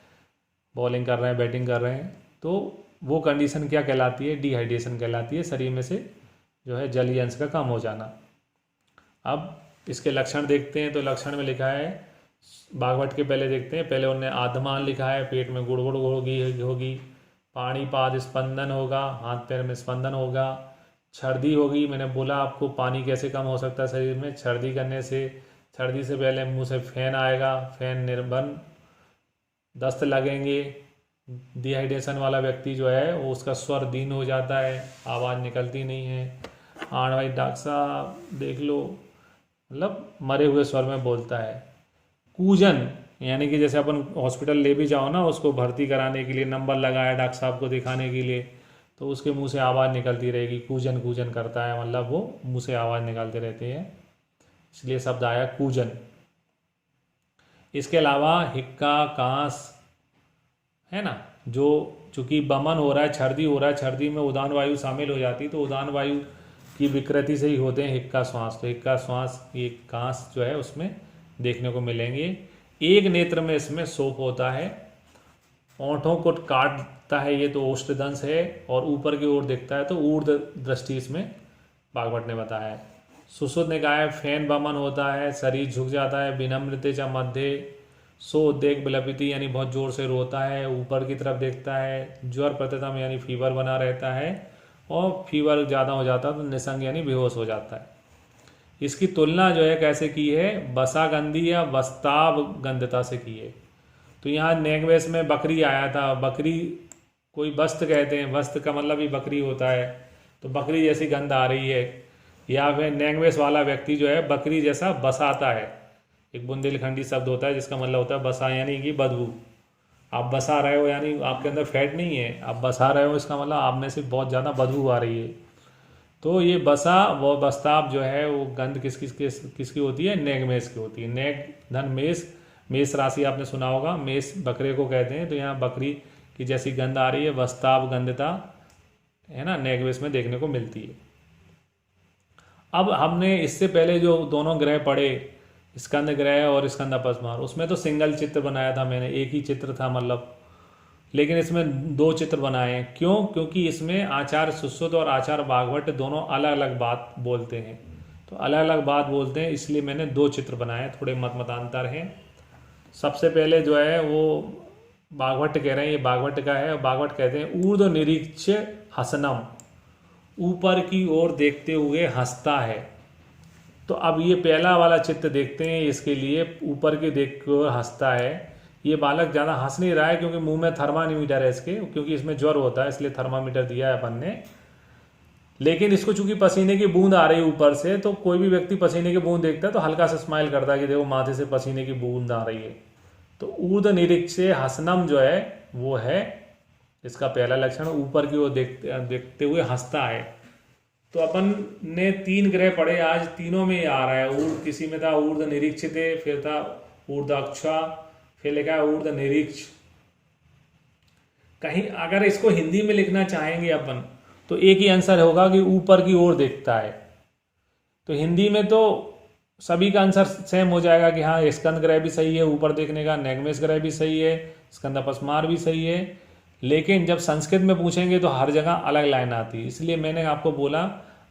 बॉलिंग कर रहे हैं, बैटिंग कर रहे हैं, तो वो कंडीशन क्या कहलाती है, डिहाइड्रेशन कहलाती है, शरीर में से जो है जलीय अंश का कम हो जाना। अब इसके लक्षण देखते हैं। तो लक्षण में लिखा है, बागवट के पहले देखते हैं, पहले उन्होंने आधमान लिखा है, पेट में गुड़गुड़ होगी, पाणीपाद स्पंदन होगा, हाथ पैर में स्पंदन होगा, छर्दी होगी। मैंने बोला आपको पानी कैसे कम हो सकता है शरीर में, छर्दी करने से। छर्दी से पहले मुंह से फैन आएगा, फैन निर्बन, दस्त लगेंगे। डिहाइड्रेशन वाला व्यक्ति जो है वो उसका स्वर दीन हो जाता है, आवाज़ निकलती नहीं है। हाँ भाई डॉक्टर साहब देख लो, मतलब मरे हुए स्वर में बोलता है। कूजन, यानी कि जैसे अपन हॉस्पिटल ले भी जाओ ना उसको भर्ती कराने के लिए, नंबर लगाया डॉक्टर साहब को दिखाने के लिए, तो उसके मुंह से आवाज़ निकलती रहेगी, कूजन कूजन करता है, मतलब वो मुंह से आवाज़ निकालते रहते हैं, इसलिए शब्द आया कूजन। इसके अलावा हिक्का, कांस है ना, जो चूँकि बमन हो रहा है, छर्दी हो रहा है, छर्दी में उदान वायु शामिल हो जाती है, तो उदान वायु की विकृति से ही होते हैं हिक्का श्वास। तो हिक्का श्वास, ये कांस जो है उसमें देखने को मिलेंगे। एक नेत्र में इसमें शोफ होता है, ओंठों को काटता है, ये तो ओष्ठदंश है, और ऊपर की ओर दिखता है, तो ऊर्ध्व दृष्टि इसमें बागवट ने बताया है। सुश्रुत ने कहा है फैन बमन होता है, शरीर झुक जाता है, विनम्रते च मध्य, सो उद्वेग विलपिति यानी बहुत जोर से रोता है, ऊपर की तरफ देखता है, ज्वर प्रतितम यानी फीवर बना रहता है, और फीवर ज़्यादा हो जाता है तो निसंग यानी बेहोश हो जाता है। इसकी तुलना जो है कैसे की है, बसा गंधी या वस्ताव गंधता से की है। तो यहाँ नेगवेश में बकरी आया था, बकरी कोई वस्त कहते हैं, वस्त का मतलब ही बकरी होता है, तो बकरी जैसी गंध आ रही है, या फिर नेगवेश वाला व्यक्ति जो है बकरी जैसा बसाता है। एक बुंदेलखंडी शब्द होता है जिसका मतलब होता है बसा, यानी कि बदबू। आप बसा रहे हो यानी आपके अंदर फैट नहीं है, आप बसा रहे हो इसका मतलब आप में से बहुत ज़्यादा बदबू आ रही है। तो ये बसा व बस्ताब जो है वो गंध किसकी होती है, नेगमेष की होती है। नेग धन मेष, मेष राशि आपने सुना होगा, मेष बकरे को कहते हैं, तो यहाँ बकरी की जैसी गंध आ रही है, बस्ताब गंधता है ना, नेगमेष में देखने को मिलती है। अब हमने इससे पहले जो दोनों ग्रह पढ़े, स्कंद ग्रह और स्कंद अपस्मार, उसमें तो सिंगल चित्र बनाया था मैंने, एक ही चित्र था मतलब, लेकिन इसमें दो चित्र बनाए हैं। क्यों? क्योंकि इसमें आचार्य सुश्रुत और आचार्य बागवट दोनों अलग अलग बात बोलते हैं, तो अलग अलग बात बोलते हैं, इसलिए मैंने दो चित्र बनाए, थोड़े मतांतर हैं। सबसे पहले जो है वो बागवट कह रहे हैं, ये बागवट का है, बागवट कहते हैं ऊर्ध्व निरीक्ष्य हसनम, ऊपर की ओर देखते हुए हंसता है। तो अब ये पहला वाला चित्र देखते हैं, इसके लिए ऊपर की देख कर हंसता है। ये बालक ज़्यादा हंस नहीं रहा है क्योंकि मुंह में थर्मामीटर है इसके, क्योंकि इसमें ज्वर होता है इसलिए थर्मामीटर दिया है अपन ने। लेकिन इसको चूंकि पसीने की बूंद आ रही है ऊपर से, तो कोई भी व्यक्ति पसीने की बूंद देखता है तो हल्का सा स्माइल करता है कि देखो माथे से पसीने की बूंद आ रही है। तो ऊर्ध निरीक्षे हसनम जो है वो है इसका पहला लक्षण, ऊपर की ओर देखते देखते हुए हंसता है। तो अपन ने 3 ग्रह पढ़े आज, तीनों में ये आ रहा है। ऊर्ध किसी में था ऊर्ध निरीक्षित, फिर था ऊर्ध अक्षा, फिर लिखा है ऊर्ध निरीक्ष। कहीं अगर इसको हिंदी में लिखना चाहेंगे अपन तो एक ही आंसर होगा कि ऊपर की ओर देखता है। तो हिंदी में तो सभी का आंसर सेम हो जाएगा कि हाँ स्कंद ग्रह भी सही है ऊपर देखने का, नैगमेश ग्रह भी सही है, स्कंद अपस्मार भी सही है। लेकिन जब संस्कृत में पूछेंगे तो हर जगह अलग लाइन आती है, इसलिए मैंने आपको बोला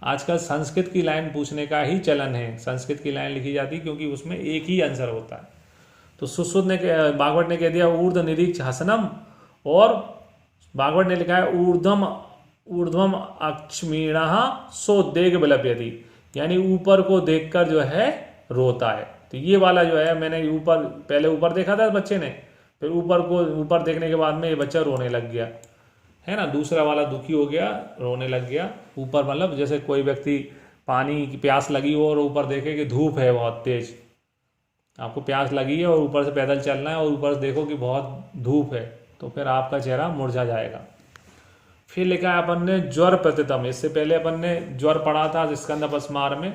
आजकल संस्कृत की लाइन पूछने का ही चलन है। संस्कृत की लाइन लिखी जाती है क्योंकि उसमें एक ही आंसर होता है। तो सुश्रुत ने भागवत ने कह दिया ऊर्ध निरीक्ष हसनम, और भागवत ने लिखा है ऊर्ध्वम अक्षमीण सोद्वेग विलप्यति, यानी ऊपर को देखकर जो है रोता है। तो ये वाला जो है मैंने ऊपर पहले ऊपर देखा था बच्चे ने, फिर ऊपर देखने के बाद में ये बच्चा रोने लग गया है ना। दूसरा वाला दुखी हो गया, रोने लग गया। ऊपर मतलब जैसे कोई व्यक्ति पानी की प्यास लगी हो और ऊपर देखे कि धूप है बहुत तेज, आपको प्यास लगी है और ऊपर से पैदल चलना है और ऊपर से देखो कि बहुत धूप है, तो फिर आपका चेहरा मुरझा जाएगा। फिर लिखा है अपन ने ज्वर प्रतितम, इससे पहले अपन ने ज्वर पढ़ा था स्कंद अपस्मार में,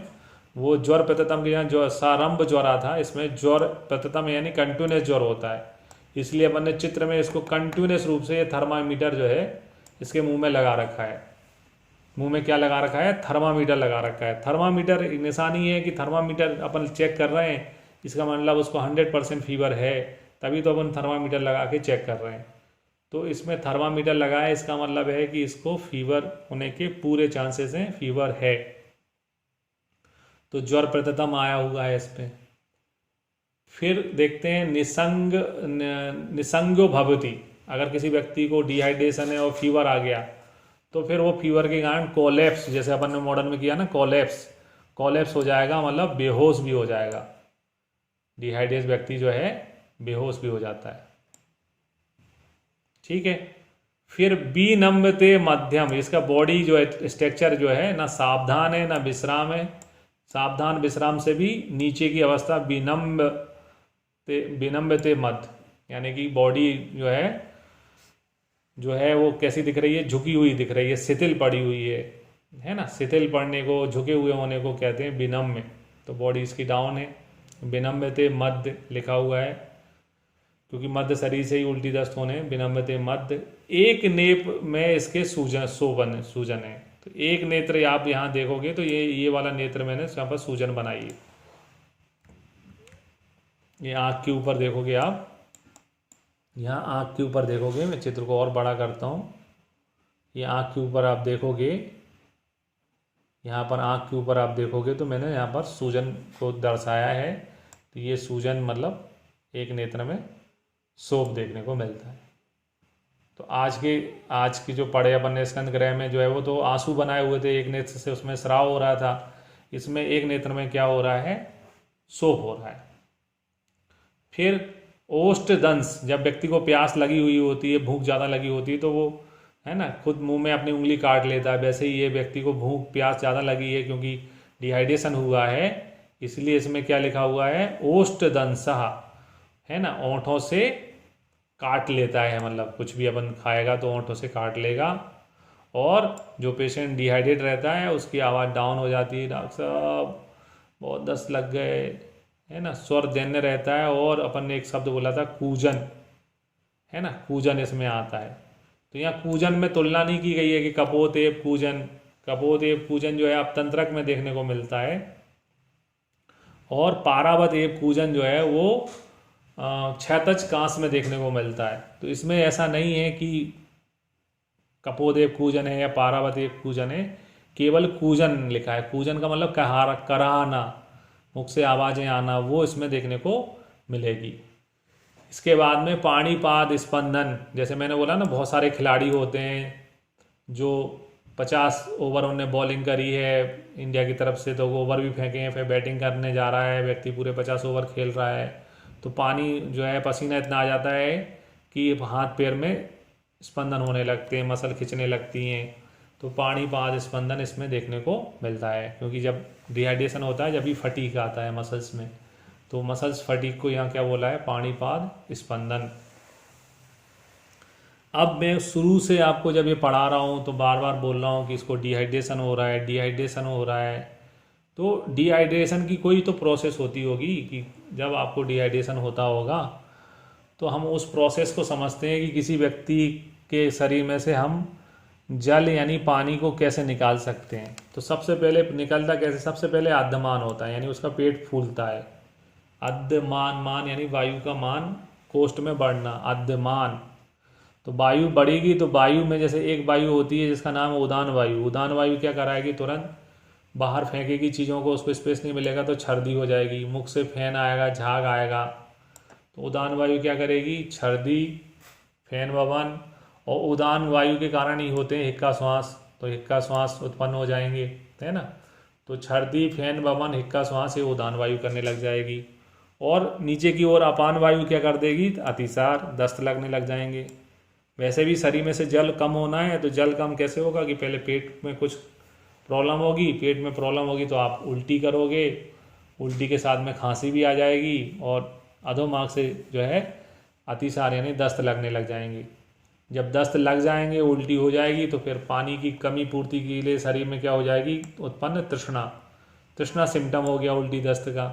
वो ज्वर प्रतितम के यहाँ जो सारंभ ज्वरा था, इसमें ज्वर प्रतितम यानी कंटिन्यूस ज्वर होता है। इसलिए अपन ने चित्र में इसको कंटिन्यूस रूप से ये थर्मामीटर जो है इसके मुंह में लगा रखा है। मुंह में क्या लगा रखा है? थर्मामीटर लगा रखा है। थर्मामीटर एक निशानी है कि थर्मामीटर अपन चेक कर रहे हैं, इसका मतलब उसको 100% फीवर है, तभी तो अपन थर्मामीटर लगा के चेक कर रहे हैं। तो इसमें थर्मामीटर लगाया, इसका मतलब है कि इसको फीवर होने के पूरे चांसेस हैं, फीवर है। तो ज्वर प्रतितम आया हुआ है इस पे। फिर देखते हैं निसंगो भवति, अगर किसी व्यक्ति को डिहाइड्रेशन है और फीवर आ गया तो फिर वो फीवर के कारण कोलैप्स, जैसे अपन ने मॉडर्न में किया ना कोलैप्स हो जाएगा, मतलब बेहोश भी हो जाएगा। डिहाइड्रेट व्यक्ति जो है बेहोश भी हो जाता है। ठीक है। फिर विनम्रते मध्यम, इसका बॉडी जो है स्ट्रक्चर जो है ना सावधान है ना विश्राम है। सावधान विश्राम से भी नीचे की अवस्था विनम्रते मध्य, यानी कि बॉडी जो है वो कैसी दिख रही है? झुकी हुई दिख रही है, शिथिल पड़ी हुई है ना। शिथिल पड़ने को, झुके हुए होने को कहते हैं विनम्र। तो बॉडी इसकी डाउन है। विनम्रते मध्य लिखा हुआ है क्योंकि मध्य शरीर से ही उल्टी दस्त होने, विनम्रते मध्य। एक नेप में इसके सूजन है। तो एक नेत्र आप यहाँ देखोगे तो ये वाला नेत्र मैंने यहाँ पर सूजन बनाई है। ये आँख के ऊपर देखोगे आप, यहाँ आँख के ऊपर देखोगे, मैं चित्र को और बड़ा करता हूँ। ये आँख के ऊपर आप देखोगे, यहाँ पर आँख के ऊपर आप देखोगे तो मैंने यहाँ पर सूजन को दर्शाया है। तो ये सूजन मतलब एक नेत्र में शोभ देखने को मिलता है। तो आज की जो पढ़े अपन ने स्कंद ग्रह में जो है वो तो आंसू बनाए हुए थे, एक नेत्र से उसमें स्राव हो रहा था। इसमें एक नेत्र में क्या हो रहा है? शोभ हो रहा है। फिर ओष्ठ दंश, जब व्यक्ति को प्यास लगी हुई होती है, भूख ज़्यादा लगी होती है, तो वो है ना खुद मुंह में अपनी उंगली काट लेता है। वैसे ही ये व्यक्ति को भूख प्यास ज़्यादा लगी है क्योंकि डिहाइड्रेशन हुआ है, इसलिए इसमें क्या लिखा हुआ है? ओष्ठ दंशः, है ना, ओंठों से काट लेता है, मतलब कुछ भी अपन खाएगा तो ओंठों से काट लेगा। और जो पेशेंट डिहाइड्रेट रहता है उसकी आवाज़ डाउन हो जाती है, डॉक्टर साहब बहुत दस्त लग गए, है ना, स्वर दैन्य रहता है। और अपन ने एक शब्द बोला था कूजन, है ना, कूजन इसमें आता है। तो यहाँ कूजन में तुलना नहीं की गई है कि कपोत एव कूजन। कपोत एव कूजन जो है आप तंत्रक में देखने को मिलता है, और पारावत एव कूजन जो है वो क्षैतज कांस में देखने को मिलता है। तो इसमें ऐसा नहीं है कि कपोत एव कूजन है या पारावत एव कूजन है, केवल कूजन लिखा है। कूजन का मतलब कराना, मुख से आवाज़ें आना, वो इसमें देखने को मिलेगी। इसके बाद में पाणीपाद स्पंदन, जैसे मैंने बोला ना बहुत सारे खिलाड़ी होते हैं जो 50 ओवर उन्होंने बॉलिंग करी है इंडिया की तरफ से, तो वो ओवर भी फेंके हैं, फिर बैटिंग करने जा रहा है व्यक्ति, पूरे 50 ओवर खेल रहा है, तो पानी जो है पसीना इतना आ जाता है कि हाथ पैर में स्पंदन होने लगते हैं, मसल खिंचने लगती हैं। तो पाणीपाद स्पंदन इसमें देखने को मिलता है, क्योंकि जब डिहाइड्रेशन होता है जब भी फटीग आता है मसल्स में, तो मसल्स फटीग को यहाँ क्या बोला है, पाणीपाद स्पंदन। अब मैं शुरू से आपको जब ये पढ़ा रहा हूँ तो बार बार बोल रहा हूँ कि इसको डिहाइड्रेशन हो रहा है, डिहाइड्रेशन हो रहा है। तो डिहाइड्रेशन की कोई तो प्रोसेस होती होगी कि जब आपको डिहाइड्रेशन होता होगा तो हम उस प्रोसेस को समझते हैं कि किसी व्यक्ति के शरीर में से हम जल यानी पानी को कैसे निकाल सकते हैं। तो सबसे पहले निकलता कैसे, सबसे पहले आद्यमान होता है, यानी उसका पेट फूलता है। आद्यमान, मान यानी वायु का मान, कोष्ठ में बढ़ना, आद्यमान। तो वायु बढ़ेगी तो वायु में जैसे एक वायु होती है जिसका नाम है उदान वायु। उदान वायु क्या कराएगी, तुरंत बाहर फेंकेगी चीज़ों को, उसको स्पेस नहीं मिलेगा तो छर्दी हो जाएगी, मुख से फैन आएगा, झाग आएगा। तो उदान वायु क्या करेगी, छर्दी, फैन ववन, और उदान वायु के कारण ही होते हैं हिक्का श्वास, तो हिक्का श्वास उत्पन्न हो जाएंगे, है ना। तो छर्दी, फैन ववन, हिक्का श्वास ये उदान वायु करने लग जाएगी। और नीचे की ओर अपान वायु क्या कर देगी, अतिसार, दस्त लगने लग जाएंगे। वैसे भी शरीर में से जल कम होना है, तो जल कम कैसे होगा कि पहले पेट में कुछ प्रॉब्लम होगी, पेट में प्रॉब्लम होगी तो आप उल्टी करोगे, उल्टी के साथ में खांसी भी आ जाएगी, और अधोमाग से जो है अतिसार यानी दस्त लगने लग जाएंगे। जब दस्त लग जाएंगे, उल्टी हो जाएगी, तो फिर पानी की कमी पूर्ति के लिए शरीर में क्या हो जाएगी, उत्पन्न तृष्णा। तृष्णा सिम्टम हो गया उल्टी दस्त का,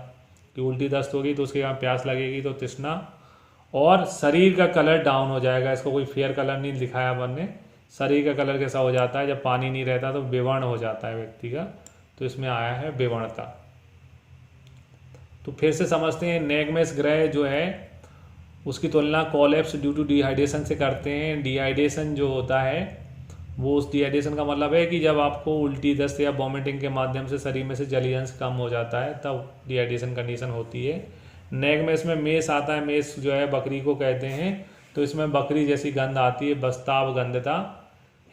कि उल्टी दस्त होगी तो उसके यहाँ प्यास लगेगी तो तृष्णा। और शरीर का कलर डाउन हो जाएगा, इसको कोई फेयर कलर नहीं दिखाया अपन ने। शरीर का कलर कैसा हो जाता है, जब पानी नहीं रहता तो विवर्ण हो जाता है व्यक्ति का, तो इसमें आया है विवर्णता। तो फिर से समझते हैं, नेगमेस ग्रह जो है उसकी तुलना कोलैप्स ड्यू टू डिहाइड्रेशन से करते हैं। डिहाइड्रेशन जो होता है वो, उस डिहाइड्रेशन का मतलब है कि जब आपको उल्टी, दस्त या वॉमिटिंग के माध्यम से शरीर में से जलीय अंश कम हो जाता है तब डिहाइड्रेशन कंडीशन होती है। नेग में इसमें मेस आता है, मेस जो है बकरी को कहते हैं, तो इसमें बकरी जैसी गंध आती है, बस्ताव गंधता,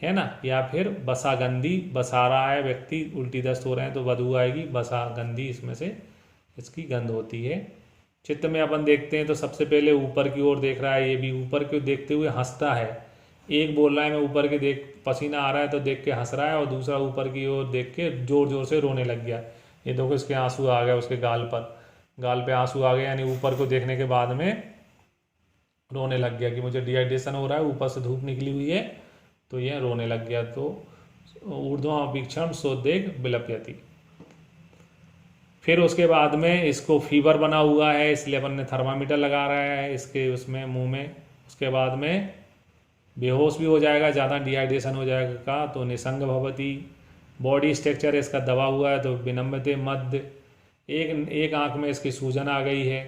है ना, या फिर बसा गंदी, बसा रहा है व्यक्ति, उल्टी दस्त हो रहे हैं तो बदबू आएगी, बसा गंदी इसमें से इसकी गंध होती है। चित्र में अपन देखते हैं तो सबसे पहले ऊपर की ओर देख रहा है, ये भी ऊपर की ओर देखते हुए हंसता है। एक बोल रहा है मैं ऊपर के देख, पसीना आ रहा है तो देख के हंस रहा है, और दूसरा ऊपर की ओर देख के जोर जोर से रोने लग गया। ये देखो इसके आंसू आ गए उसके गाल पर, गाल पे आंसू आ गए, यानी वीपर को देखने के बाद में रोने लग गया कि मुझे डिहाइड्रेशन हो रहा है, ऊपर से धूप निकली हुई है, तो ये रोने लग गया। तो ऊर्ध्वाभिक्षण सोदेग विलप्यति। फिर उसके बाद में इसको फीवर बना हुआ है, इसलिए अपन ने थर्मामीटर लगा रहा है इसके उसमें मुंह में। उसके बाद में बेहोश भी हो जाएगा, ज़्यादा डिहाइड्रेशन हो जाएगा तो निसंग भवती। बॉडी स्ट्रक्चर इसका दबा हुआ है तो विनम्रते मध्य। एक आंख में इसकी सूजन आ गई है।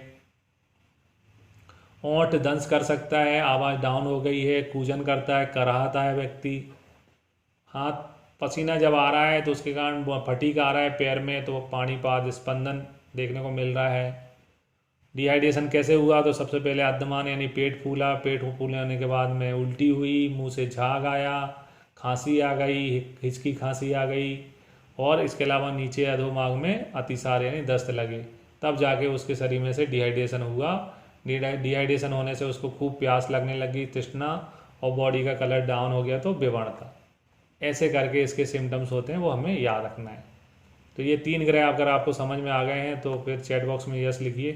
ओंठ दंस कर सकता है, आवाज़ डाउन हो गई है, कूजन करता है, कराहता है व्यक्ति। हाथ पसीना जब आ रहा है तो उसके कारण फटीक आ रहा है पैर में, तो पाणीपाद स्पंदन देखने को मिल रहा है। डिहाइड्रेशन कैसे हुआ, तो सबसे पहले आद्यमान यानी पेट फूला, पेट फूलने के बाद में उल्टी हुई, मुंह से झाग आया, खांसी आ गई, हिचकी खांसी आ गई, और इसके अलावा नीचे अधोमाग में अतिसार यानी दस्त लगे, तब जाके उसके शरीर में से डिहाइड्रेशन हुआ। डिहाइड्रेशन होने से उसको खूब प्यास लगने लगी, तृष्णा, और बॉडी का कलर डाउन हो गया तो विवर्णता। ऐसे करके इसके सिम्टम्स होते हैं, वो हमें याद रखना है। तो ये 3 ग्रह अगर आपको समझ में आ गए हैं तो फिर चैट बॉक्स में यस लिखिए।